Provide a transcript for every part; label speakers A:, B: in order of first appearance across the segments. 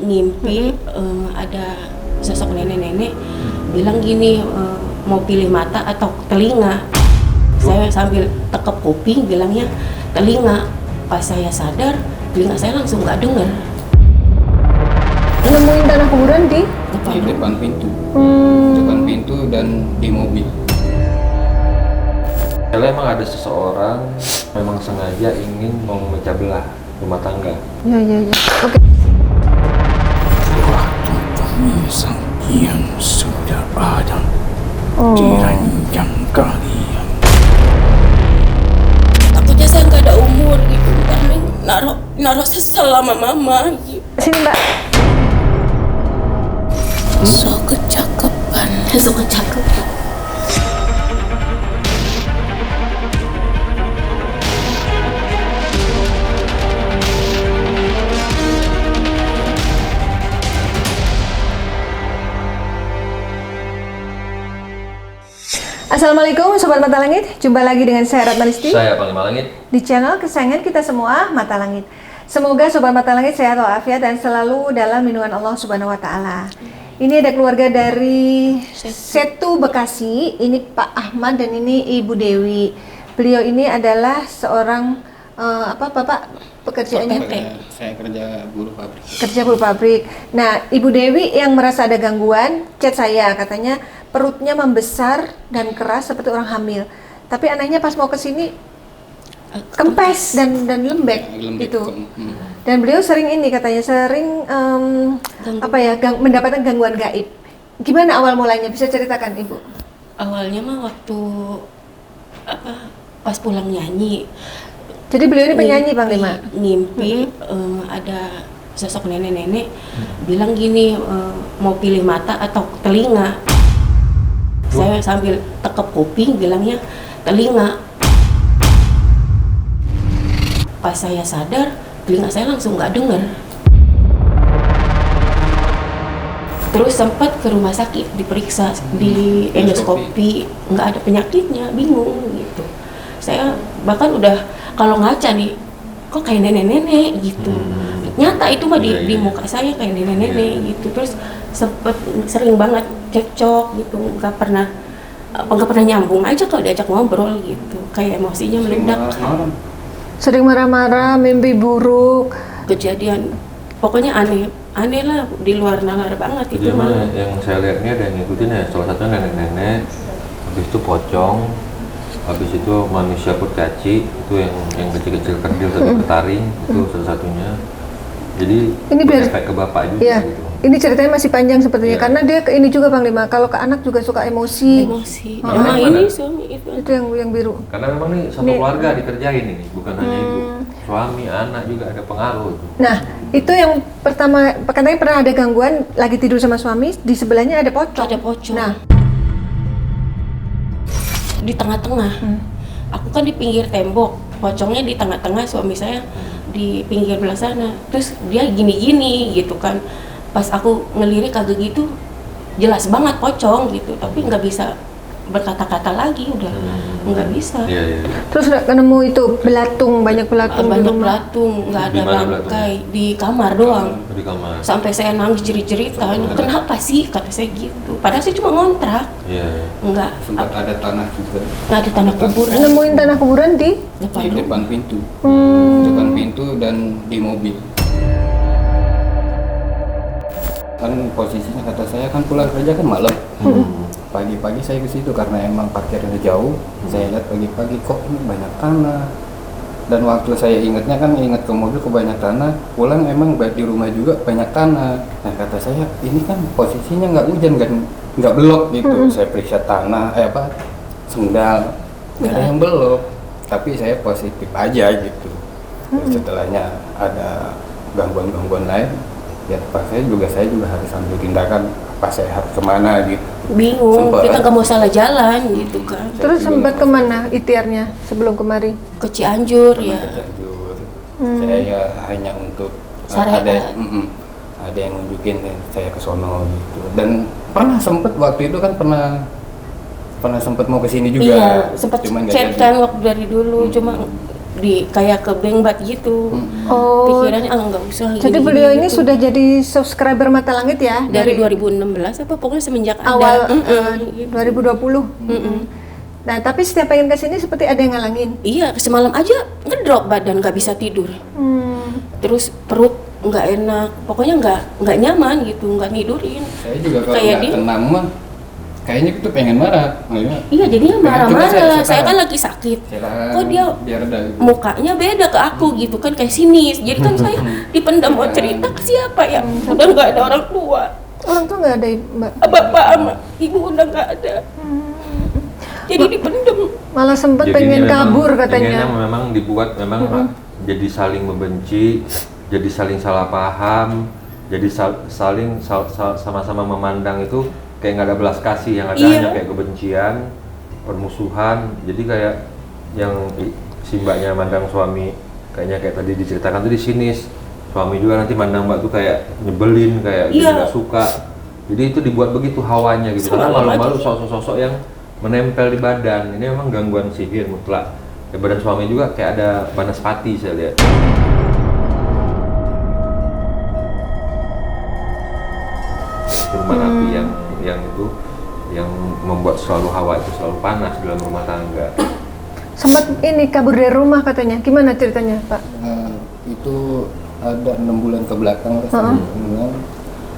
A: ngimpi ada sosok nenek-nenek bilang gini, mau pilih mata atau telinga. Saya sambil tekep kuping bilangnya telinga. Pas saya sadar, telinga saya langsung nggak dengar.
B: Nemuin tanah kuburan di
C: depan pintu. Depan pintu dan di mobil.
D: Kalau emang ada seseorang memang sengaja ingin memecah belah rumah tangga.
B: Ya. Oke.
E: Suatu pemisah yang sudah ada di ranjang kalian.
A: Takutnya saya nggak ada umur gitu, karena naruh sesal sama mama gitu.
B: Sini Mbak.
A: So kecakapan.
B: Assalamualaikum Sobat Mata Langit, jumpa lagi dengan saya Ratna Listi
D: Saya Panglima Langit.
B: di channel kesayangan kita semua, Mata Langit. Semoga Sobat Mata Langit sehat walafiat dan selalu dalam lindungan Allah Subhanahu wa Ta'ala. Ini ada keluarga dari Setu Bekasi, ini Pak Ahmad dan ini Ibu Dewi. Beliau ini adalah seorang Bapak pekerjaannya?
C: Saya kerja buruh pabrik.
B: Kerja buruh pabrik. Nah, Ibu Dewi yang merasa ada gangguan, chat saya, katanya perutnya membesar dan keras seperti orang hamil. Tapi anehnya pas mau ke sini kempes dan lembek gitu. Dan beliau sering ini katanya sering mendapatkan gangguan gaib. Gimana awal mulanya? Bisa ceritakan Ibu?
A: Awalnya mah waktu pas pulang nyanyi.
B: Jadi beliau ini penyanyi Panglima?
A: Ngimpi ada sosok nenek-nenek bilang gini, mau pilih mata atau telinga. Saya sambil tekep kuping bilangnya telinga. Pas saya sadar, telinga saya langsung nggak dengar. Terus sempat ke rumah sakit diperiksa, di endoskopi, nggak ada penyakitnya, bingung gitu. Saya bahkan udah kalau ngaca nih, kok kayak nenek-nenek gitu. Nyata itu mah di muka saya kayak nenek-nenek gitu. Terus sering banget cekcok gitu, nggak pernah nyambung aja kalau diajak ngobrol gitu, kayak emosinya meledak.
B: Sering marah-marah, mimpi buruk.
A: Kejadian pokoknya aneh lah, di luar nalar banget itu mah.
D: Yang saya lihat ini ada yang ngikutin ya, salah satunya nenek-nenek, habis itu pocong, habis itu manusia kurcaci, itu yang kecil-kecil kerdil tapi ketaring, itu salah satunya. Jadi
B: ini
D: efek ke bapak juga
B: ya,
D: gitu.
B: Ini ceritanya masih panjang sepertinya,
D: Ya.
B: karena dia ini juga Panglima, kalau ke anak juga suka emosi.
A: Emang ini suami itu.
B: Itu yang biru.
D: Karena memang nih satu keluarga dikerjain ini, bukan hanya ibu, suami, anak juga ada pengaruh.
B: Nah, itu yang pertama, katanya pernah ada gangguan, lagi tidur sama suami, di sebelahnya ada pocong.
A: Ada pocong.
B: Nah,
A: di tengah-tengah. Aku kan di pinggir tembok, pocongnya di tengah-tengah, suami saya di pinggir belah sana. Terus dia gini-gini gitu kan. Pas aku ngelirik kagak gitu, jelas banget pocong gitu, tapi nggak bisa berkata-kata lagi, udah nggak bisa.
D: Iya.
B: terus nemu itu banyak belatung di
A: Banyak
B: rumah.
A: belatung, nggak ada
D: Di mana
A: bangkai, di kamar doang.
D: Di kamar.
A: Sampai saya nangis jerit-jeritan, kenapa sih, kata saya gitu. Padahal saya cuma ngontrak,
D: Iya.
A: nggak
C: Sempat ada tanah juga
A: ada tanah kuburan
B: Nemuin tanah kuburan di
C: di depan pintu. Depan pintu dan di mobil. Kan posisinya kata saya kan pulang kerja kan malam. Pagi-pagi saya ke situ karena emang parkirnya jauh. Saya lihat pagi-pagi kok ini banyak tanah. Dan waktu saya ingat ke mobil kok banyak tanah. Pulang emang di rumah juga banyak tanah. Nah kata saya ini kan posisinya nggak hujan kan, nggak belok gitu. Saya periksa tanah, sendal, nggak ada yang belok. Tapi saya positif aja gitu. Setelahnya ada gangguan-gangguan lain. Ya pas saya juga harus ambil tindakan, apa saya harus kemana gitu.
A: bingung, kita nggak mau salah jalan gitu kan.
B: Terus sempat kemana ikhtiarnya sebelum kemari?
A: Ke Cianjur ya.
C: Terlanjur. Saya hanya untuk
A: Syariat.
C: ada yang nunjukin saya ke sono gitu. Dan pernah sempet waktu itu kan pernah sempet mau ke sini juga.
A: Iya, sempat
C: Cuman nggak
A: chat
C: jadi.
A: kan waktu dari dulu, cuma kayak ke bengbat gitu.
B: Oh,
A: Pikirannya nggak usah.
B: jadi
A: gini-gini
B: beliau ini
A: gitu.
B: sudah jadi subscriber Mata Langit ya?
A: dari 2016 apa pokoknya semenjak
B: awal
A: ada. Gitu.
B: 2020. Nah, tapi setiap pengen ke sini seperti ada yang ngalangin.
A: Iya, semalam aja ngedrop badan, nggak bisa tidur. Terus perut nggak enak, pokoknya nggak nyaman gitu, nggak nidurin.
C: Saya juga kalau
A: Kayak
C: nggak
A: dia-
C: tenang mah kayaknya itu pengen marah.
A: Iya, jadinya
C: Pengen coba
A: marah-marah. Saya
C: tahan.
A: kan lagi sakit.
C: Saya tahan,
A: Kok dia
C: biar reda gitu.
A: mukanya beda ke aku gitu kan, kayak sinis. Jadi kan saya dipendam mau cerita ke siapa ya? Udah nggak ada orang tua,
B: Orang tuh nggak ada, Mbak.
A: bapak sama ibu udah nggak ada. Jadi dipendam.
B: Malah sempat
D: Jadi
B: pengen
D: ini memang
B: kabur
D: pengennya
B: katanya.
D: memang dibuat memang jadi saling membenci, jadi saling salah paham, jadi sama-sama memandang itu kayak nggak ada belas kasih, yang ada
A: Iya.
D: hanya kayak kebencian, permusuhan. Jadi kayak yang si mbaknya mandang suami kayaknya kayak tadi diceritakan tadi sinis, suami juga nanti mandang mbak tuh kayak nyebelin, kayak jadi
A: Iya.
D: nggak suka. Jadi itu dibuat begitu hawanya gitu, karena
A: Semalam
D: malu-malu
A: aja.
D: sosok-sosok yang menempel di badan. Ini memang gangguan sihir mutlak. Di badan suami juga kayak ada banaspati saya lihat. Rumah api yang itu yang membuat selalu hawa itu selalu panas dalam rumah tangga.
B: Sempat ini kabur dari rumah katanya. Gimana ceritanya, Pak?
C: Itu ada 6 bulan ke belakang lah sebenarnya.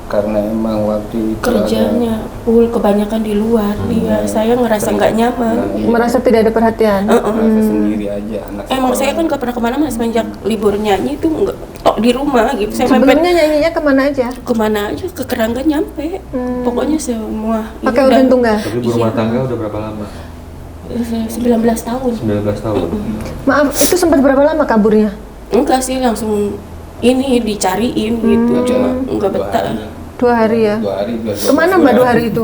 C: Karena emang waktu itu
A: Kerjanya full kebanyakan di luar. Dia saya ngerasa nggak nyaman.
B: Merasa tidak ada perhatian.
C: merasa sendiri aja anak
A: Emang
C: sekolah.
A: saya kan nggak pernah kemana-mana semenjak libur nyanyi itu nggak tok di rumah gitu. Saya
B: Sebelumnya
A: mepet
B: nyanyinya kemana aja?
A: kemana aja, ke Kerangga nyampe. Pokoknya semua. ini
B: Pakai
A: udah
B: udin tunggal.
D: Tapi berumah tangga udah berapa lama?
A: 19 tahun.
D: 19 tahun.
B: Maaf, itu sempat berapa lama kaburnya?
A: Enggak sih, langsung ini dicariin gitu. Cuma nggak betah.
B: 2 hari ya.
C: 2 hari 2
B: Kemana Mbak 2 hari itu?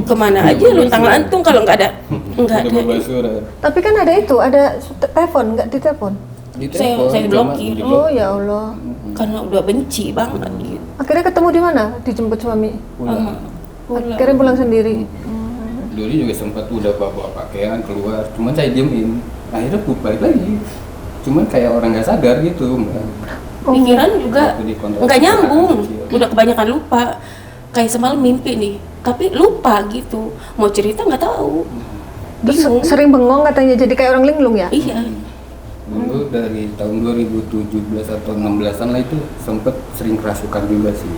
A: Kemana aja luntang lantung kalau nggak ada. Nggak ada.
C: surat
B: Tapi kan ada itu, ada telepon, nggak ditelepon.
C: di
A: Saya
C: telepon,
A: blokir.
C: cuma
B: Oh ya Allah.
A: Karena udah benci banget gitu.
B: Akhirnya ketemu di mana? Dijemput suami.
C: pulang.
A: Pulang.
B: Akhirnya pulang sendiri.
C: Dulu juga sempat udah bawa pakaian keluar, cuman saya diemin. Akhirnya balik lagi. Cuman kayak orang nggak sadar gitu, Mbak.
A: Pikiran juga
C: Waktu di kontrak
A: nggak nyambung,
C: kecil.
A: udah kebanyakan lupa. Kayak semalam mimpi nih, tapi lupa gitu. Mau cerita nggak tahu.
B: Terus
A: Bingung.
B: sering bengong katanya, jadi kayak orang linglung ya?
A: Iya.
C: Dulu dari tahun 2017 atau 16-an lah itu sempet sering kerasukan juga sih.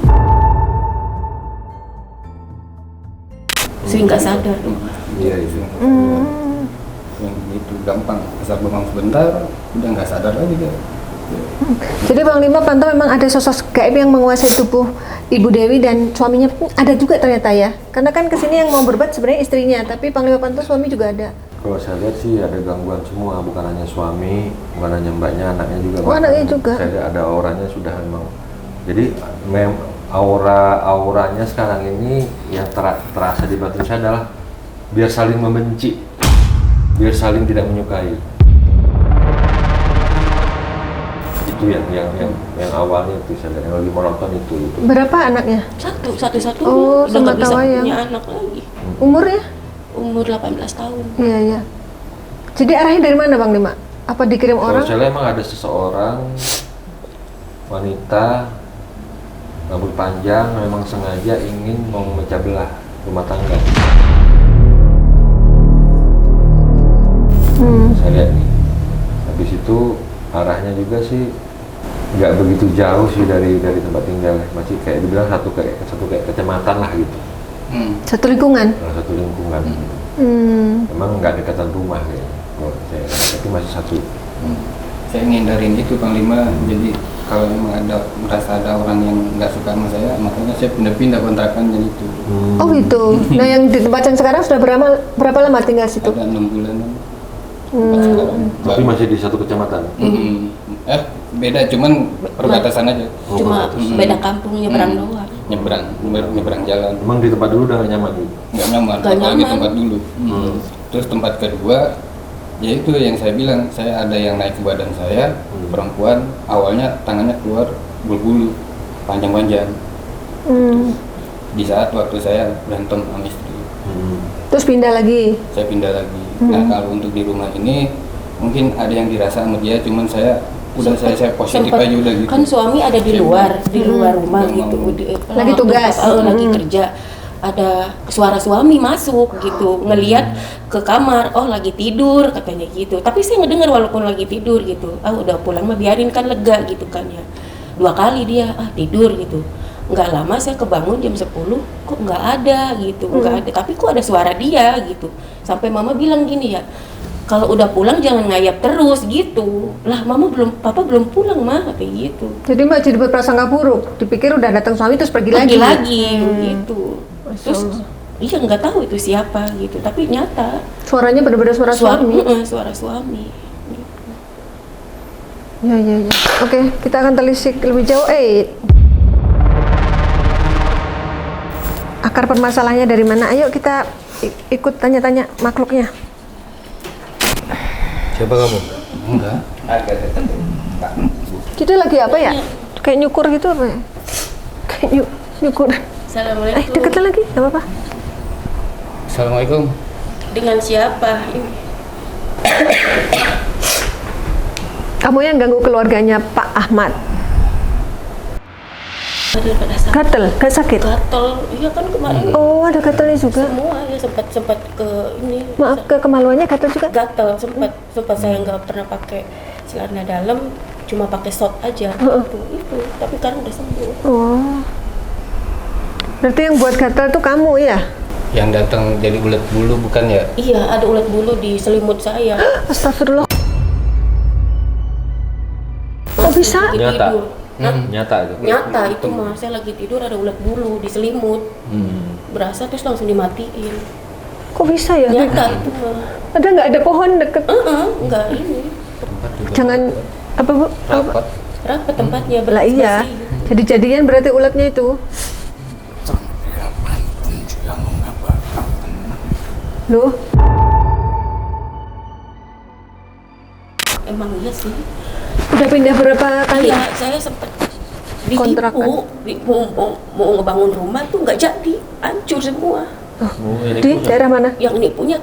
A: Sering nggak sadar.
C: Iya itu. Yang gitu gampang, asal bengong sebentar, udah nggak sadar lagi dia.
B: Jadi Bang Lima pantau memang ada sosok gaib yang menguasai tubuh Ibu Dewi dan suaminya pun ada juga ternyata ya. Karena kan kesini yang mau berbuat sebenarnya istrinya, tapi Bang Lima pantau suami juga ada.
D: Kalau saya lihat sih ada gangguan semua, bukan hanya suami, bukan hanya mbaknya, anaknya juga.
B: Oh, anaknya juga.
D: Saya lihat ada auranya sudah memang. Jadi auranya sekarang ini yang terasa di batin saya adalah biar saling membenci, biar saling tidak menyukai. Itu yang awalnya itu saya lihat, yang lagi menonton itu.
B: Berapa anaknya?
A: Satu-satu
B: Oh,
A: udah
B: sama
A: nggak bisa
B: tawayang.
A: punya anak lagi.
B: Umurnya?
A: Umur 18 tahun.
B: Iya, iya. Jadi arahnya dari mana Bang Lima? Apa dikirim
D: Kalau
B: orang?
D: saya lihat emang ada seseorang wanita rambut panjang memang sengaja ingin mau memecah belah rumah tangga. Saya lihat nih. Habis itu arahnya juga sih nggak begitu jauh sih dari tempat tinggal, masih kayak dibilang satu kayak kecamatan lah gitu,
B: Satu lingkungan.
D: satu lingkungan. Memang nggak dekatan rumah kayaknya, kalau saya, tapi masih satu.
C: Saya ngindarin itu Panglima, jadi kalau memang merasa ada orang yang nggak suka sama saya, makanya saya pindah-pindah kontrakannya itu.
B: Oh gitu. Nah yang di tempat yang sekarang sudah berapa lama tinggal situ?
C: Ada 6 bulanan. Tempat sekarang.
D: Tapi masih di satu kecamatan.
C: Beda, cuman perbatasan aja.
A: Cuma beda kampung nyebrang doang.
C: Nyebrang jalan.
D: Emang di tempat dulu udah nggak nyaman gitu?
C: Nggak nyaman,
A: Nggak
C: apalagi
A: nyaman.
C: tempat dulu. Terus tempat kedua, ya itu yang saya bilang, saya ada yang naik ke badan saya, perempuan, awalnya tangannya keluar bulu-bulu, panjang-panjang. Di saat waktu saya berantem sama istri,
B: Terus pindah lagi.
C: saya pindah lagi. Nah kalau untuk di rumah ini, mungkin ada yang dirasa sama dia, cuman saya saya positif
A: Sempet,
C: aja udah gitu.
A: kan suami ada di luar rumah gitu,
B: Lagi tugas.
A: lagi kerja, ada suara suami masuk gitu, ngelihat ke kamar, oh lagi tidur katanya gitu, tapi saya ngedengar walaupun lagi tidur gitu, udah pulang mah biarin kan, lega gitu kan ya. 2 kali dia tidur gitu, nggak lama saya kebangun jam 10, kok nggak ada gitu, nggak ada, tapi kok ada suara dia gitu, sampai mama bilang gini ya, kalau udah pulang jangan ngayap terus gitu. Lah papa belum pulang mah, kayak gitu.
B: Jadi Mbak jadi berprasangka buruk, dipikir udah datang suami terus pergi lagi.
A: Gitu. Terus iya nggak tahu itu siapa gitu, tapi nyata
B: Suaranya benar-benar suara suami.
A: Suara suami.
B: Ya. Oke, kita akan telisik lebih jauh. Akar permasalahannya dari mana? Ayo kita ikut tanya-tanya makhluknya.
D: Siapa kamu?
C: Enggak, agak dekat.
B: Kita lagi apa ya? Kayak nyukur gitu apa ya? Kayak nyukur.
A: Assalamualaikum.
B: Deketan lagi, gak apa-apa.
C: Assalamualaikum.
A: Dengan siapa ini?
B: Kamu yang ganggu keluarganya Pak Ahmad. Gatel, gak sakit?
A: Gatel, iya kan kemarin.
B: Oh, ada gatelnya juga.
A: Semua ya sempat ke ini.
B: Maaf, ke kemaluannya gatel juga?
A: Gatel, sempat saya nggak pernah pakai celana dalam, cuma pakai short aja. Itu, tapi kan udah sembuh.
B: Oh. Berarti yang buat gatel tuh kamu ya?
C: Yang datang jadi ulet bulu bukan ya?
A: Iya, ada ulat bulu di selimut saya.
B: Astagfirullah. Kok bisa?
D: Nyata?
A: Tidur.
D: Nyata itu?
A: Nyata itu mah, saya lagi tidur ada ulat bulu di selimut. Berasa terus langsung dimatiin.
B: Kok bisa ya?
A: Nyata itu mah.
B: Ada nggak ada pohon deket?
A: Enggak ini.
B: Jangan apa bu?
C: Rapat.
A: Rapat tempatnya
B: Lah iya.
A: bersih.
B: Jadi-jadian berarti ulatnya itu.
E: Sampai kapanpun juga lo nggak bakal tenang.
B: Loh,
A: Emang iya sih.
B: udah pindah berapa kali?
A: Iya, saya sempat
B: Kontrakan.
A: mau ngebangun rumah tuh nggak jadi, hancur semua.
B: Di daerah mana?
A: Yang nipunya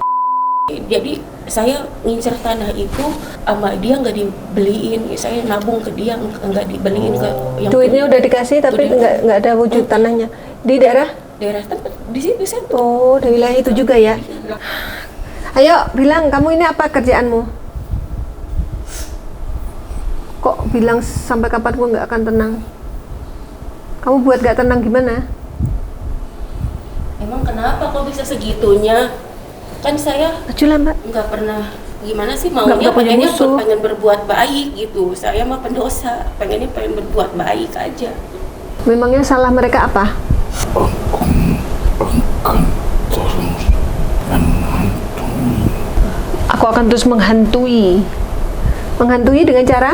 A: jadi saya ngincer tanah itu sama dia nggak dibeliin, saya nabung ke dia nggak dibeliin ke yang
B: Duitnya udah dikasih tapi
A: Udah.
B: nggak ada wujud tanahnya. Di daerah?
A: daerah tempat di situ saya tuh.
B: Oh, di wilayah itu juga ya. Ayo bilang kamu ini apa kerjaanmu? Kok bilang sampai kapan gue nggak akan tenang? Kamu buat nggak tenang gimana?
A: Emang kenapa kok bisa segitunya? Kan saya
B: Ajulah mbak.
A: nggak pernah gimana sih
B: Nggak
A: maunya,
B: punya
A: pengennya
B: musuh.
A: pengen berbuat baik gitu. Saya mah pendosa, pengen berbuat baik aja.
B: Memangnya salah mereka apa?
E: Aku akan terus menghantui.
B: Aku akan terus menghantui. Menghantui dengan cara?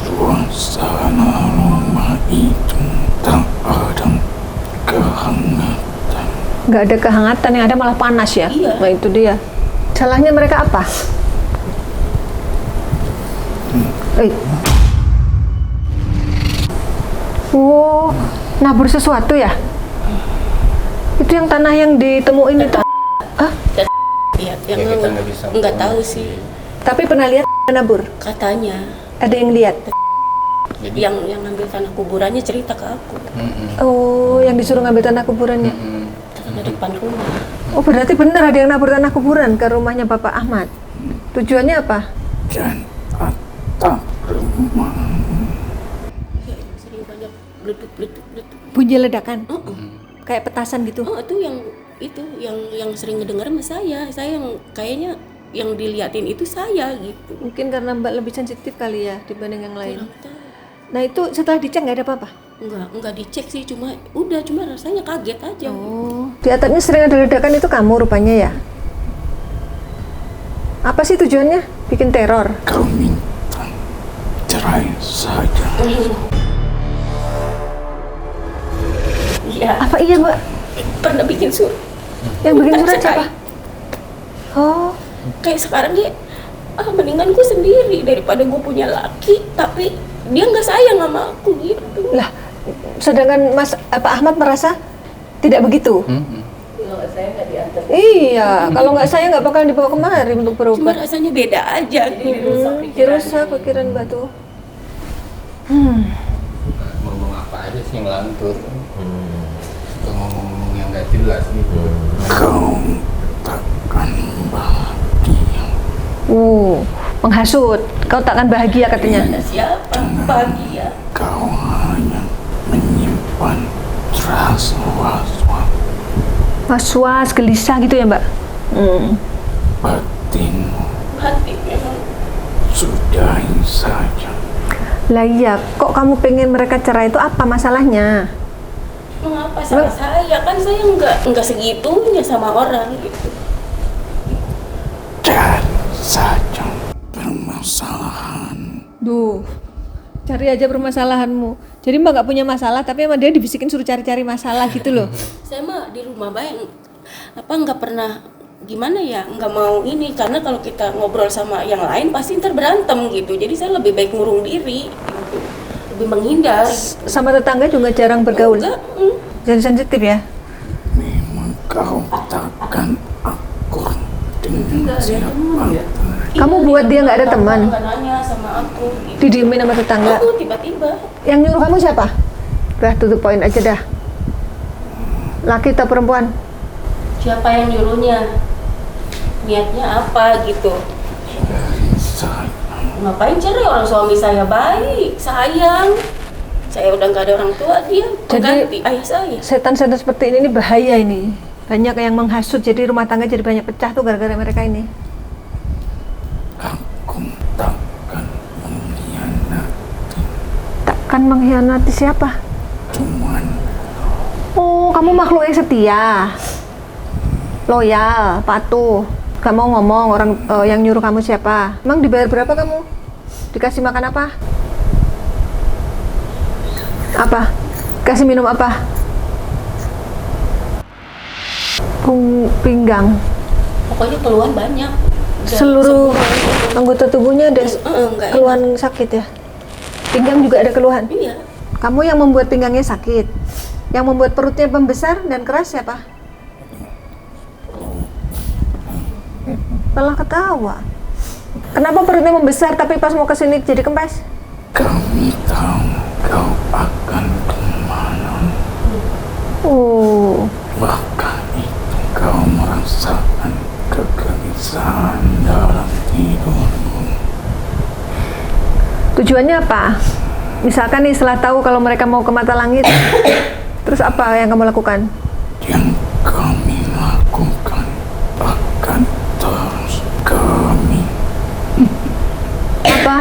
E: Suasana rumah itu tak ada kehangatan.
B: Nggak ada kehangatan, yang ada malah panas ya?
A: Iya.
B: Nah itu dia. Salahnya mereka apa? Oh, nabur sesuatu ya? Itu yang tanah yang ditemuin itu? Hah?
A: Iya,
C: Ya,
A: yang
C: kita nggak bisa
A: nggak
C: ngomong.
A: tahu sih
B: Tapi pernah lihat nabur?
A: katanya.
B: Ada yang lihat?
C: Jadi
A: Yang ngambil tanah kuburannya cerita ke aku.
B: Oh, yang disuruh ngambil tanah kuburannya?
A: Tanah depan rumah.
B: Oh, berarti benar ada yang nabur tanah kuburan ke rumahnya Bapak Ahmad. Tujuannya apa?
E: Dan atap rumah
A: Iya, sering banyak bleduk.
B: Bunyi ledakan? Kayak petasan gitu?
A: Oh, itu yang sering ngedenger sama saya. Saya yang kayaknya yang diliatin itu saya gitu.
B: Mungkin karena Mbak lebih sensitif kali ya dibanding yang lain.
A: Kurang tahu.
B: Nah itu setelah dicek nggak ada apa-apa?
A: Enggak dicek sih, cuma rasanya kaget aja.
B: Oh, di atapnya sering ada ledakan itu kamu rupanya ya? Apa sih tujuannya? Bikin teror?
E: kau minta cerai saja.
A: Iya,
B: Apa iya Mbak?
A: pernah bikin surat.
B: Yang bikin
A: Minta
B: surat
A: cerai.
B: siapa? Oh,
A: Kayak sekarang dia mendingan gue sendiri daripada gue punya laki tapi dia nggak sayang sama aku gitu.
B: lah. Sedangkan Pak Ahmad merasa tidak begitu.
A: kalau saya nggak diantar.
B: Iya, kalau nggak saya nggak bakal dibawa kemari untuk
A: Cuma
B: berobat.
A: rasanya beda aja.
B: Dirusak pikiran Mbak tuh.
C: Ngomong apa aja sih ngelantur. Suka ngomong yang nggak jelas gitu.
E: Kau takkan bahagia
B: Menghasut. Kau takkan bahagia katanya.
A: Siapa bahagia?
E: kau hanya menyimpan rasa was-was
B: Was-was, gelisah gitu ya Mbak.
E: batinmu.
A: Hati memang.
E: Sudahi saja.
B: Lah iya, kok kamu pengen mereka cerai itu apa masalahnya?
A: Mengapa salah saya? Kan saya nggak segitunya sama orang gitu.
E: Cari saja permasalahan.
B: Duh, cari aja permasalahanmu. Jadi Mbak nggak punya masalah, tapi emang dia dibisikin suruh cari-cari masalah gitu loh.
A: Saya mah di rumah bayang nggak pernah gimana ya, nggak mau ini, karena kalau kita ngobrol sama yang lain pasti ntar berantem gitu. Jadi saya lebih baik ngurung diri gitu. Lebih menghindar gitu.
B: Sama tetangga juga jarang bergaul.
A: Enggak,
B: Jadi sensitif ya.
E: Memang kau takkan akur dengan siapa.
B: Kamu buat dia nggak ada teman?
A: Nggak nanya sama aku gitu.
B: Didiemin sama tetangga.
A: Aku tiba-tiba
B: Yang nyuruh kamu siapa? Udah tutup poin aja dah. Laki atau perempuan?
A: siapa yang nyuruhnya, niatnya apa gitu.
E: Dari saya
A: Ngapain cerai, orang suami saya baik, sayang. Saya udah nggak ada orang tua, dia pengganti ayah saya.
B: Setan-setan seperti ini bahaya ini. Banyak yang menghasut, jadi rumah tangga jadi banyak pecah tuh gara-gara mereka ini.
E: aku takkan mengkhianati.
B: Takkan mengkhianati siapa?
E: Cuman
B: Oh, kamu makhluk yang setia, loyal, patuh. Gak mau ngomong orang yang nyuruh kamu siapa. Emang dibayar berapa kamu? Dikasih makan apa? Apa? Kasih minum apa? Pinggang.
A: Pokoknya keluhan banyak.
B: Seluruh anggota tubuhnya ada
A: enggak
B: keluhan sakit ya. Pinggang juga ada keluhan.
A: Iya.
B: Kamu yang membuat pinggangnya sakit. Yang membuat perutnya membesar dan keras siapa? Malah ketawa. Kenapa perutnya membesar tapi pas mau kesini jadi kempes?
E: kami tahu kau akan kemana.
B: Oh,
E: Bahkan itu kau merasakan kegelisahan dalam tidurmu.
B: tujuannya apa? Misalkan nih setelah tahu kalau mereka mau ke mata langit, terus apa yang kamu lakukan?
E: Yang kami lakukan akan terus kami
B: Apa?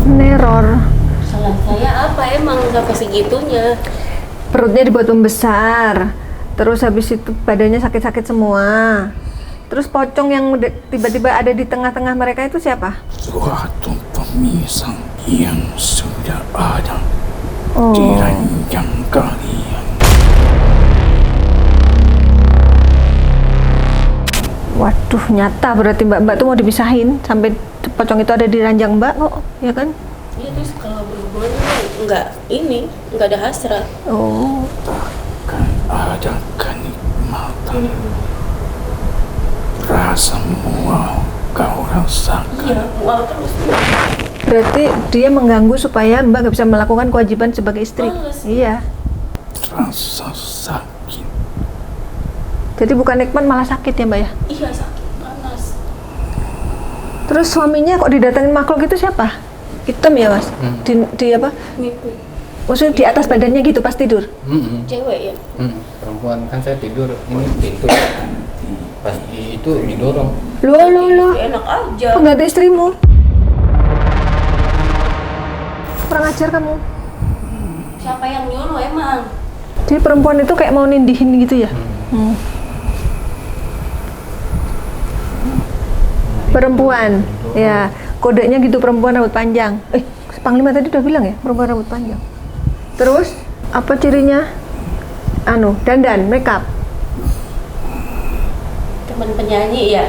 B: Neror.
A: Salah saya apa emang sampai segitunya?
B: Perutnya dibuat membesar, terus habis itu badannya sakit-sakit semua, terus pocong yang tiba-tiba ada di tengah-tengah mereka itu siapa?
E: suatu pemisah yang sudah ada
B: Oh,
E: di ranjang kalian.
B: waduh, nyata berarti mbak-mbak tuh mau dipisahin sampai pocong itu ada di ranjang mbak kok, ya kan?
A: Iya, terus kalau berhubungan nggak ada hasrat.
B: Oh,
E: Takkan ada kenikmatan. Rasa mual kau rasakan.
A: Iya, mual terus.
B: berarti dia mengganggu supaya mbak nggak bisa melakukan kewajiban sebagai istri.
A: Males.
B: Iya,
E: Rasa sakit.
B: jadi bukan nikmat malah sakit ya mbak ya?
A: Iya, sakit, panas.
B: Terus suaminya kok didatengin makhluk itu siapa? Hitam ya mas? Di apa?
A: Mimpi
B: Maksudnya di atas badannya gitu pas tidur?
A: cewek ya.
C: Perempuan kan saya tidur ini pintu pas itu didorong.
B: Loh.
A: Enak aja.
B: Pengganti istrimu. Kurang ajar kamu.
A: Siapa yang nyuruh emang?
B: Jadi perempuan itu kayak mau nindihin gitu ya? Perempuan, ya kodenya gitu, perempuan rambut panjang. Panglima tadi udah bilang ya, perempuan rambut panjang. Terus apa cirinya? Dandan, makeup.
A: Teman penyanyi ya.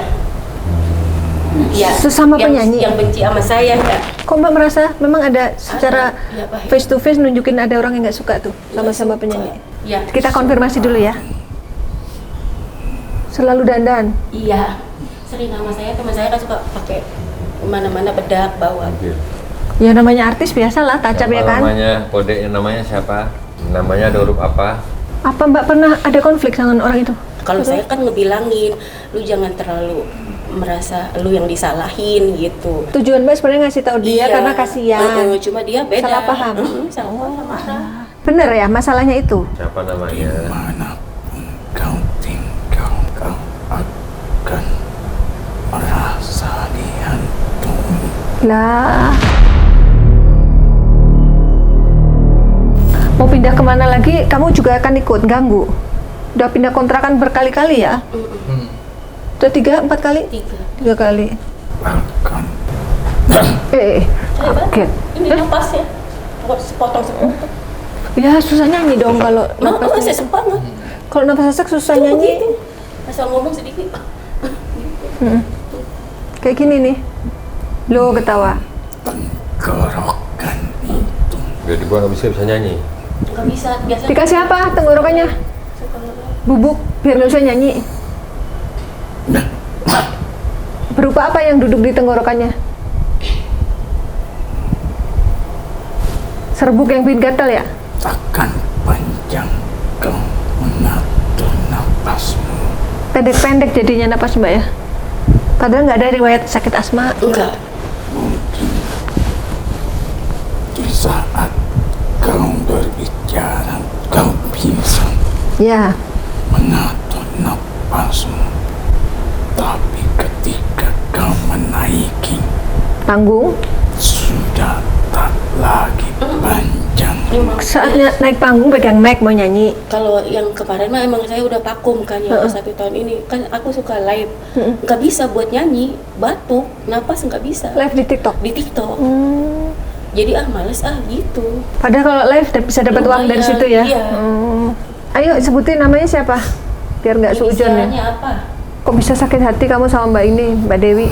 A: Ya,
B: Sesama penyanyi?
A: yang benci sama saya ya.
B: Kok Mbak merasa memang ada secara
A: Iya, Pak.
B: face to face nunjukin ada orang yang nggak suka tuh sama-sama
A: Suka.
B: penyanyi?
A: Ya.
B: Kita konfirmasi dulu ya. Selalu dandan.
A: Iya. Sering sama saya, teman saya kan suka pakai kemana-mana bedak bawa.
B: Ya namanya artis biasalah, tacap ya kan?
D: Namanya, kodenya namanya siapa? Namanya ada huruf apa?
B: Apa Mbak pernah ada konflik dengan orang itu?
A: Kalau saya kan ngebilangin, lu jangan terlalu merasa lu yang disalahin gitu.
B: Tujuan Mbak sebenarnya ngasih tahu dia
A: Iya.
B: karena kasihan.
A: Cuma dia beda.
B: Salah paham.
A: Salah paham. marah.
B: Bener ya masalahnya itu?
D: Siapa namanya?
E: Dimanapun kau tinggal, kau akan merasa dihantui.
B: Lah. Mau pindah kemana lagi, kamu juga akan ikut ganggu. Udah pindah kontrakan berkali-kali ya? Udah 3-4 kali? 3 kali.
E: Bahkan
B: Kaget.
A: Ini napasnya. Sepotong.
B: Ya susah nyanyi dong kalau
A: Saya
B: napas.
A: sempat nggak?
B: Kalau napas sesak susah nyanyi.
A: Begitu. Asal ngomong sedikit.
B: Kayak gini nih. Lo ketawa.
E: tenggorokan itu
D: Biar dibuang nggak bisa nyanyi.
A: Nggak bisa. Biasa.
B: Dikasih apa tenggorokannya? Bubuk biar nggak usah nyanyi. Berupa apa yang duduk di tenggorokannya? Serbuk yang bikin gatal ya?
E: takkan panjang kau mengatur napasmu.
B: Pendek-pendek jadinya napas Mbak ya? Padahal nggak ada riwayat sakit asma.
A: Enggak.
E: Di saat kau berbicara, kau bisa
B: Ya,
E: mengatur napasmu. Tapi ketika kau menaiki,
B: panggung.
E: sudah tak lagi panjang.
B: Saatnya naik panggung pegang mic mau nyanyi.
A: Kalau yang kemarin mah emang saya udah vakum kan yang 1 tahun ini kan aku suka live, nggak bisa buat nyanyi, batuk, napas nggak bisa
B: Live di TikTok.
A: di TikTok.
B: Hmm.
A: Jadi males gitu.
B: Padahal kalau live bisa dapat uang dari
A: Lumayan,
B: situ ya.
A: iya.
B: Ayo sebutin namanya siapa? Biar nggak seujon ya.
A: Inisialnya apa?
B: Kok bisa sakit hati kamu sama Mbak ini, Mbak Dewi?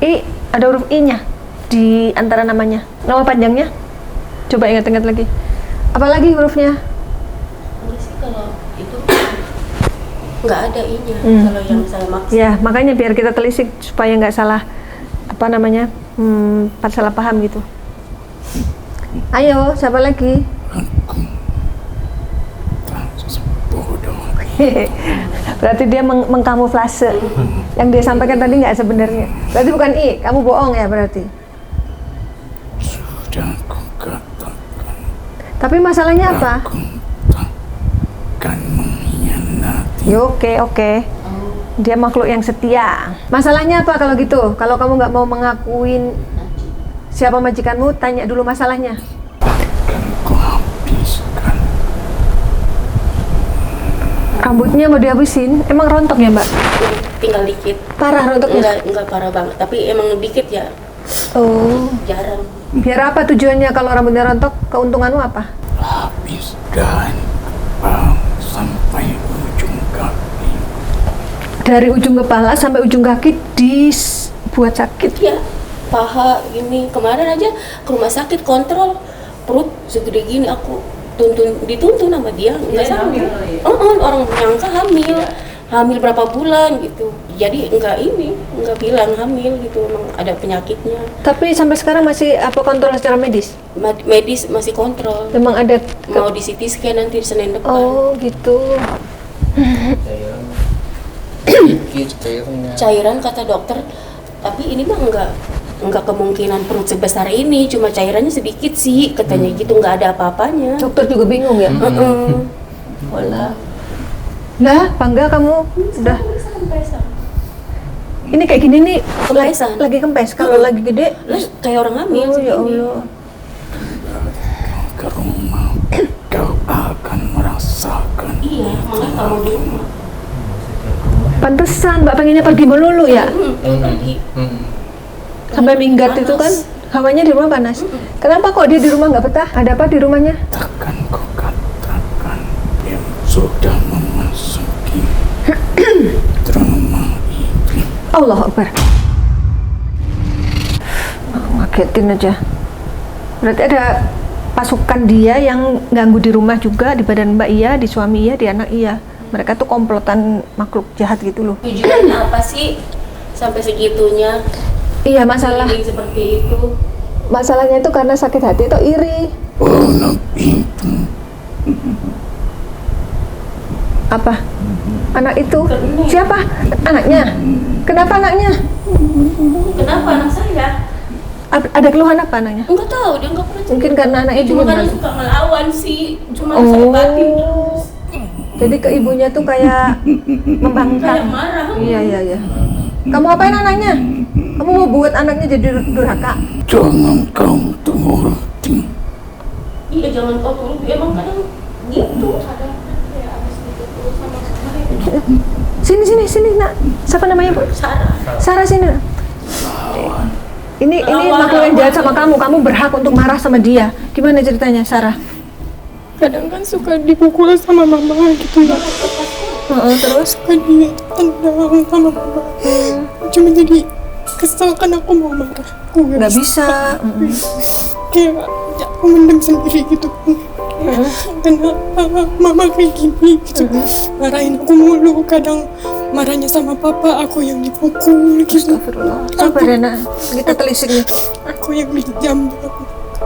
B: I, ada huruf I-nya di antara namanya. Nama panjangnya? Coba ingat-ingat lagi. Apalagi hurufnya?
A: Enggak sih kalau itu nggak ada i-nya kalau yang saya maksud.
B: Ya, makanya biar kita telisik supaya nggak salah apa namanya, salah paham gitu. Ayo, siapa lagi?
E: Aku tak sebodoh
B: Berarti dia mengkamuflase yang dia sampaikan tadi nggak sebenarnya. Berarti bukan I, kamu bohong ya berarti.
E: sudah kukatakan.
B: Tapi masalahnya apa?
E: Aku takkan mengkhianati.
B: Ya, oke. Dia makhluk yang setia. Masalahnya apa kalau gitu? Kalau kamu nggak mau mengakuin siapa majikanmu, tanya dulu masalahnya.
E: Akan kuhabiskan.
B: Rambutnya mau dihabisin, emang rontok ya Mbak?
A: Tinggal dikit.
B: Parah rontoknya?
A: Enggak parah banget, tapi emang dikit ya,
B: Oh,
A: jarang.
B: biar apa tujuannya kalau rambutnya rontok? Keuntunganmu apa?
E: Habis dan kepala sampai ujung kaki.
B: Dari ujung kepala sampai ujung kaki dibuat sakit.
A: Ya, paha ini kemarin aja ke rumah sakit kontrol perut segede gini aku dituntun sama dia nggak hamil. Orang nyangka hamil berapa bulan gitu. Jadi nggak bilang hamil gitu, emang ada penyakitnya.
B: Tapi sampai sekarang masih apa kontrol secara medis?
A: Medis masih kontrol.
B: Memang ada
A: Mau di CT scan nanti Senin depan.
B: Oh, gitu.
A: Cairan kata dokter, tapi ini mah enggak kemungkinan perut sebesar ini, cuma cairannya sedikit sih katanya gitu, nggak ada apa-apanya.
B: Dokter juga bingung ya?
A: Walah.
B: Lah, bangga kamu udah. Ini kayak gini nih,
A: Kempesan.
B: lagi kempes. Kalau lagi gede,
A: Lah, kayak orang hamil
B: oh ya
A: segini.
B: Allah.
E: Ke rumah kau akan merasakan.
A: Iya, malah kamu di rumah.
B: Pantesan Mbak pengennya pergi melulu ya?
A: Pergi.
B: Sampai minggat itu kan, hawanya di rumah panas. Kenapa kok dia di rumah nggak betah? Ada apa di rumahnya?
E: Takkan kau katakan yang sudah memasuki trauma itu.
B: Allah Akbar. Ngagetin aja. Berarti ada pasukan dia yang ganggu di rumah juga, di badan Mbak Iya, di suami Iya, di anak Iya. Mereka tuh komplotan makhluk jahat gitu loh.
A: Tujuannya apa sih sampai segitunya?
B: Iya, masalah
A: Seperti itu.
B: masalahnya itu karena sakit hati atau iri.
E: Anak itu
B: Apa? Anak itu? Siapa? Anaknya? Kenapa anaknya?
A: Kenapa anak saya?
B: Ada keluhan apa anaknya?
A: Enggak tahu, dia enggak pernah cerita.
B: Mungkin karena anaknya
A: Cuma
B: diem
A: kadang
B: kali.
A: suka ngelawan sih, cuma saya batin terus.
B: Jadi ke ibunya tuh kayak membangkang.
A: Kayak marah.
B: Iya. Kamu apain anaknya? Kamu mau buat anaknya jadi durhaka?
E: jangan kau turuti.
A: Iya, jangan kau turuti. Emang kadang gitu. Kadang kayak habis gitu terus sama mereka.
B: Sini nak. Siapa namanya Bu?
A: Sarah.
B: Sarah sini. Nak. Ini makhluk yang jahat sama kamu. Kamu berhak untuk marah sama dia. Gimana ceritanya Sarah?
F: Kadang kan suka dipukul sama mama gitu ya,
B: Terus?
F: suka ditendang sama mama. Cuma jadi kesel kan aku mau marah, aku
B: Nggak bisa.
F: kayak ya, aku mendem sendiri gitu. Karena mama kayak gini gitu, marahin aku mulu. Kadang marahnya sama papa, aku yang dipukul gitu.
B: Astagfirullah. Sabar ya nak. Kita telisik nih.
F: Aku yang dijambak.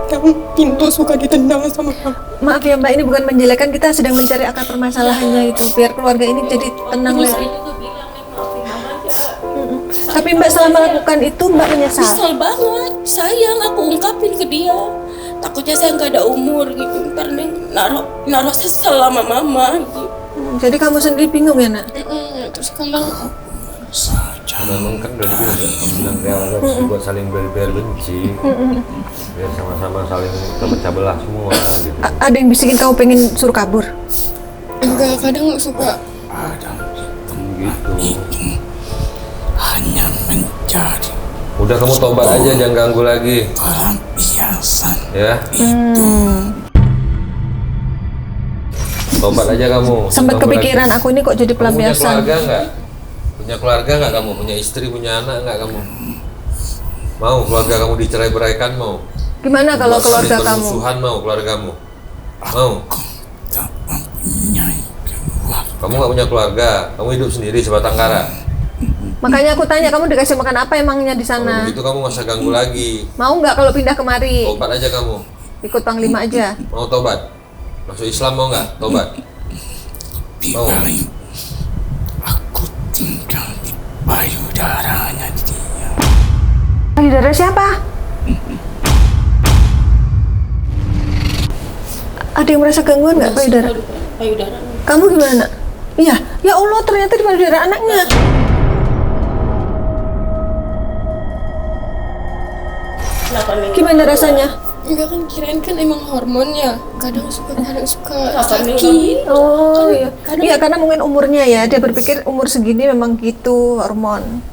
F: Kadang pintu suka ditendang sama mama.
B: Maaf ya Mbak, ini bukan menjelekan, kita sedang mencari akar permasalahannya itu biar keluarga ini jadi tenang
A: Terus
B: lagi.
A: saya juga bilang, maafin mama aja.
B: Tapi Mbak setelah melakukan itu Mbak menyesal.
A: Kesel banget, sayang aku ungkapin ke dia. Takutnya saya nggak ada umur gitu, ntar nih naruh sesal sama mama gitu.
B: Jadi kamu sendiri bingung ya nak?
F: Terus kalau
D: Memang kan udah bilang dia buat saling benci, biar sama-sama saling terpecah belah semua gitu.
B: Ada yang bisikin kamu pengen suruh kabur?
F: enggak, kadang suka
E: Adam
D: Gitu.
E: hanya mencari
D: Udah kamu tobat aja, jangan ganggu lagi,
E: pelampiasan
D: ya. Tobat aja kamu.
B: Sempat
D: Ganggu
B: kepikiran
D: lagi.
B: aku ini kok jadi
D: Kamu punya
B: pelampiasan.
D: keluarga nggak? Punya keluarga nggak kamu? Punya istri, punya anak nggak kamu? Mau keluarga kamu dicerai beraikan mau?
B: Gimana kalau
D: Buat
B: keluarga
D: saling
B: kamu?
D: bermusuhan mau keluargamu? Mau?
E: tak mempunyai keluarga.
D: Kamu nggak punya keluarga, kamu hidup sendiri sebatang kara.
B: Makanya aku tanya kamu dikasih makan apa emangnya di
D: Kalau
B: sana?
D: begitu kamu nggak usah ganggu lagi.
B: Mau nggak kalau pindah kemari?
D: Tobat aja kamu.
B: Ikut Panglima aja.
D: Mau tobat? Masuk Islam mau nggak? Tobat. Mau?
E: Baik, aku tinggal di payudaranya dia.
B: Payudara siapa? Ada yang merasa gangguan nggak payudara?
A: Payudara.
B: Kamu gimana? Iya, ya Allah ternyata di payudara anaknya.
A: Kenapa nih?
B: Gimana rasanya?
F: enggak kan, kirain kan emang hormon ya, kadang suka
A: Kenapa nih?
F: sakit.
B: Oh iya. Iya karena mungkin umurnya ya, dia berpikir umur segini memang gitu hormon.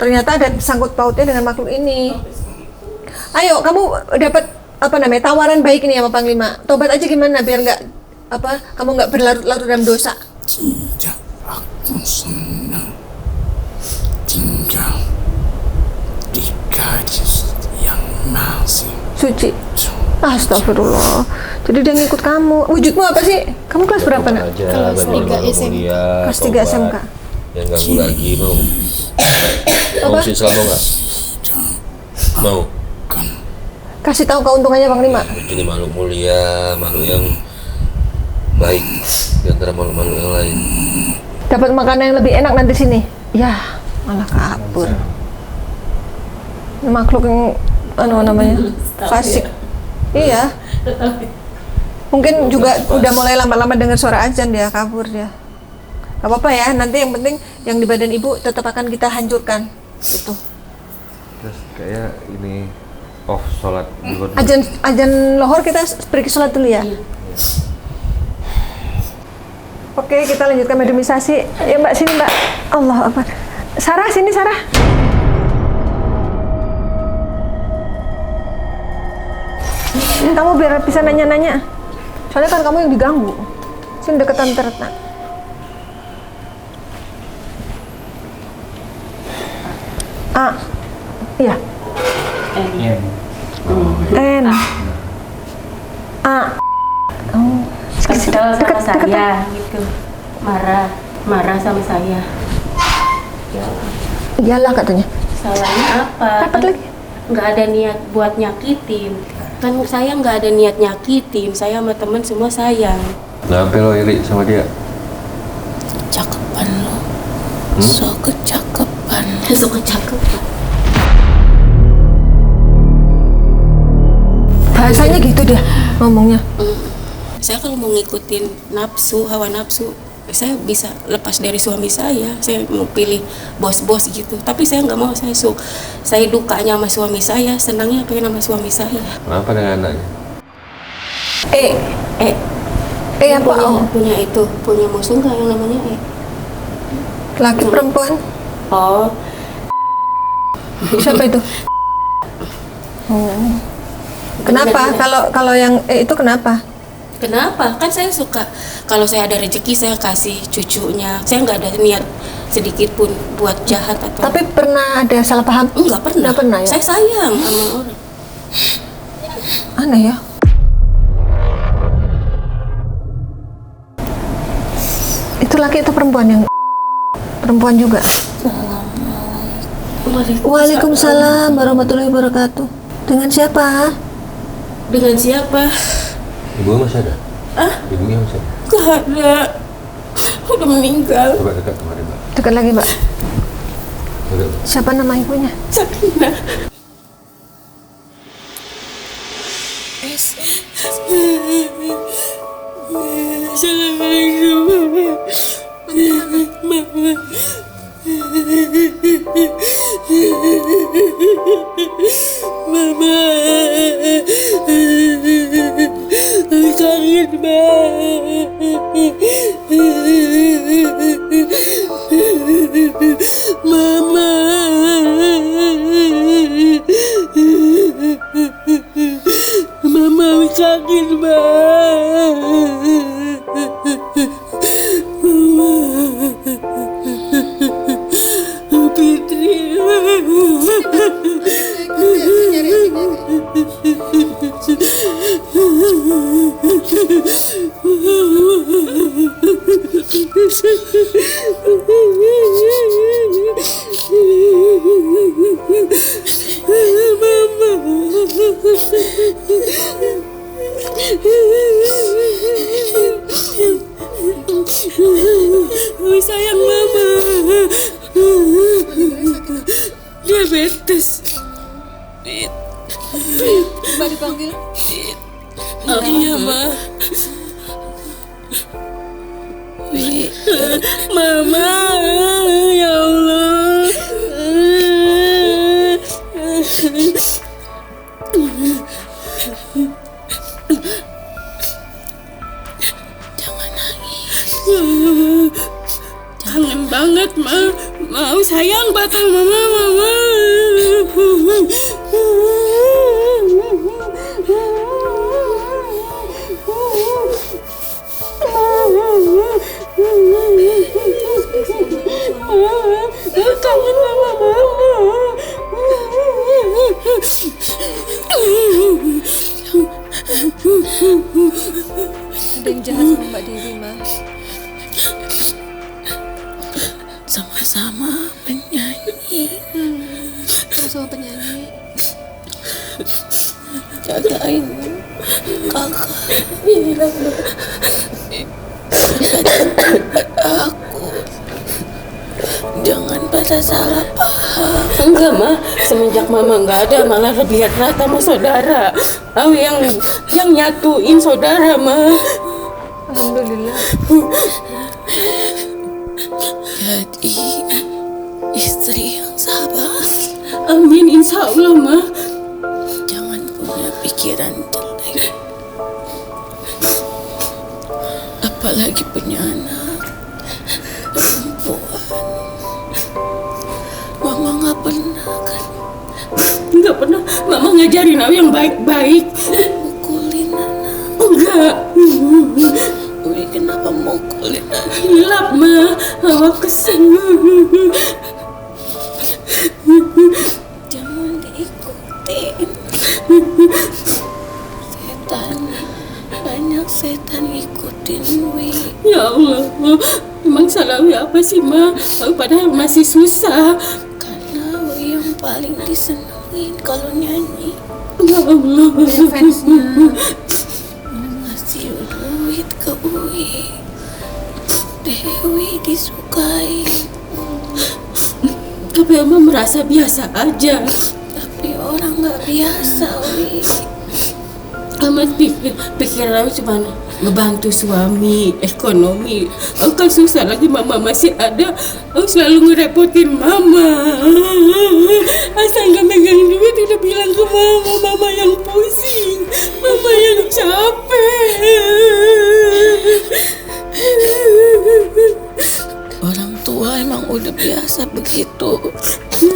B: Ternyata ada sangkut pautnya dengan makhluk ini. Ayo kamu dapat apa namanya tawaran baik nih sama Panglima. Tobat aja gimana biar nggak apa kamu nggak berlarut-larut dalam dosa.
E: Tidak, aku senang tinggal di gadis yang masih
B: Suci. Astagfirullah. Jadi dia ngikut kamu. Wujudmu apa sih? Kamu kelas berapa nak?
F: Kelas 3 SMK.
B: Kelas 3 SMK.
D: Yang ganggu lagi mau? Mau masuk Islam mau nggak? Mau?
B: Kasih tahu keuntungannya Panglima.
D: Ini makhluk mulia, makhluk yang baik di antara makhluk-makhluk yang lain.
B: Dapat makanan yang lebih enak nanti sini. Ya, malah kabur. Ini makhluk yang namanya fasik. Iya. Mungkin juga udah mulai lama-lama dengar suara azan dia kabur dia. Gak apa-apa ya, nanti yang penting yang di badan ibu tetap akan kita hancurkan. Gitu.
D: Terus kayak ini off sholat dulu.
B: Azan lohor kita pergi sholat dulu ya. Oke, kita lanjutkan mediumisasi. Ya Mbak sini Mbak. Allah Akbar. Sarah sini Sarah. Kamu biar bisa nanya-nanya. Soalnya kan kamu yang diganggu. Sini deketan ternak. Iya.
C: Iya.
B: N. A. Oh.
A: Kesel sama
B: Dekat.
A: saya gitu, marah sama saya. Ya,
B: Iyalah katanya.
A: salahnya apa?
B: Rapat lagi.
A: Nggak ada niat buat nyakitin. Kan saya nggak ada niat nyakitin. Saya sama temen semua sayang.
D: Kenapa lo iri sama dia?
F: Cakepan lo. So kecakepan.
A: Suka cakep.
B: Bahasanya gitu dia ngomongnya.
A: Saya kalau mau ngikutin nafsu, hawa nafsu, saya bisa lepas dari suami saya mau pilih bos-bos gitu. Tapi saya nggak mau, saya dukanya sama suami saya, senangnya pengen sama suami saya.
D: Kenapa dengan anaknya?
B: Apa? Oh.
A: punya musuh nggak yang namanya
B: Laki perempuan.
A: Oh,
B: Siapa itu? Oh. Kenapa? Kalau yang itu kenapa?
A: kenapa? Kan saya suka kalau saya ada rezeki saya kasih cucunya. Saya nggak ada niat sedikit pun buat jahat atau.
B: Tapi pernah ada salah paham?
A: Enggak pernah.
B: Nggak pernah ya?
A: Saya sayang sama orang.
B: Aneh ya. Itu laki atau perempuan yang perempuan juga? Waalaikumsalam warahmatullahi wabarakatuh. Dengan siapa?
A: Dengan siapa?
D: Ibu masih ada? Ibunya masih ada?
A: Gak ada. Udah meninggal.
D: Coba dekat kemarin, Mbak.
B: Dekat lagi, Mbak.
D: Dekat.
B: Siapa nama ibunya?
A: Sakinah. Assalamualaikum. Mama. Mama. Kangen Mama. Mama kangen Fitri. Sayang Mama. Diabetes.
B: Mbak dipanggil.
A: Iya, Ma. Mama, ya Allah.
F: Jangan nangis.
A: Kangen banget, Ma. Mau sayang banget sama Mama. Kangen sama Mama.
B: Ada yang jahat sama Mbak Dewi, Ma.
F: Sama-sama penyanyi.
B: Sama penyanyi.
F: Jagain kakak. Aku. Jangan pada salah paham.
A: Enggak, Ma. Semenjak Mama nggak ada, malah lihat Rata sama saudara. Aku yang nyatuin saudara, Ma.
B: Alhamdulillah.
F: Jadi istri yang sabar.
A: Amin, insya Allah, Ma.
F: Jangan punya pikiran jelek. Apalagi punya anak perempuan. Mama nggak pernah kan
A: Nggak pernah Mama ngajarin aku yang baik-baik.
F: mukulin anak.
A: Enggak.
F: Uli kenapa mukulin anak?
A: Hilap, Ma. Awak kesel.
F: Jangan
A: Emang salah Wi apa sih, Ma? Padahal masih susah.
G: Karena Wi yang paling disenengin kalau nyanyi.
A: Ya Allah.
B: Yang fansnya.
G: Ngasih duit ke Wi. Dewi disukai.
A: Tapi Emang merasa biasa aja.
G: Tapi orang nggak biasa, Wi.
A: Amat pikiran aku cuma ngebantu suami, ekonomi. Kalau susah lagi mama masih ada, aku selalu ngerepotin mama. Asal nggak megang duit udah bilang ke mama, mama yang pusing, mama yang capek.
G: Orang tua emang udah biasa begitu.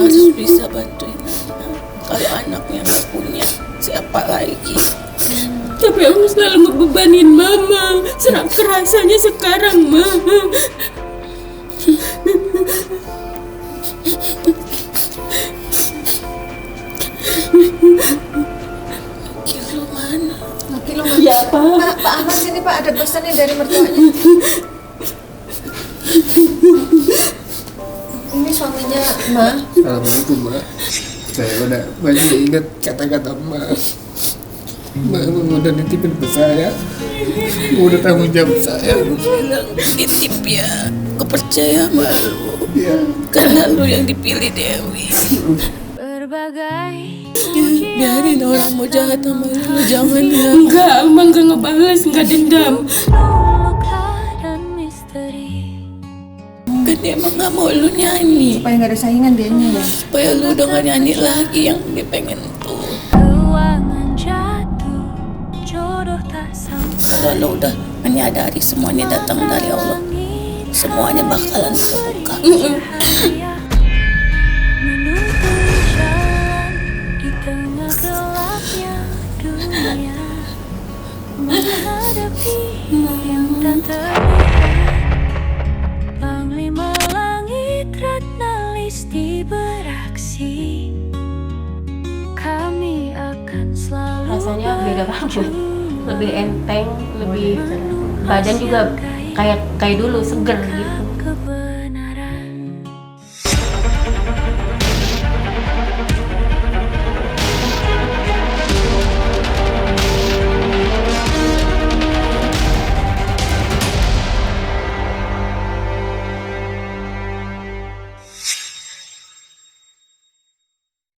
G: Harus bisa bantuin anak. Kalau anaknya nggak punya, siapa lagi?
A: Tapi aku selalu ngebebanin mama. Serap kerasanya sekarang, Ma.
G: Kilo mana?
B: Kilo
A: Ya, Pak.
B: Pak Ahmad sini Pak, ada pesannya dari mertuanya. Ini suaminya Ma.
E: Assalamualaikum, Mbak. Saya udah masih ingat kata-kata Mbak. Mbak udah nitipin ke saya. Udah tanggung jawab saya.
G: Bilang titip ya. Kepercayaan sama lu.
E: Ya.
G: Karena lu yang dipilih Dewi. Biarin orang mau jahat sama lu, jangan ya.
A: Enggak, Emang nggak ngebalas, nggak dendam.
G: Kan dia emang gak mau lu nyanyi.
B: Supaya nggak ada saingan dianya ya.
G: Supaya lu udah gak nyanyi lagi yang dia pengen tuh. Kalau lu udah menyadari semuanya datang dari Allah, semuanya bakalan terbuka.
H: Panglima langit Ratna Listi beraksi. Kami akan selalu
A: Rasanya beda banget. Lebih enteng, lebih badan juga kayak dulu seger gitu.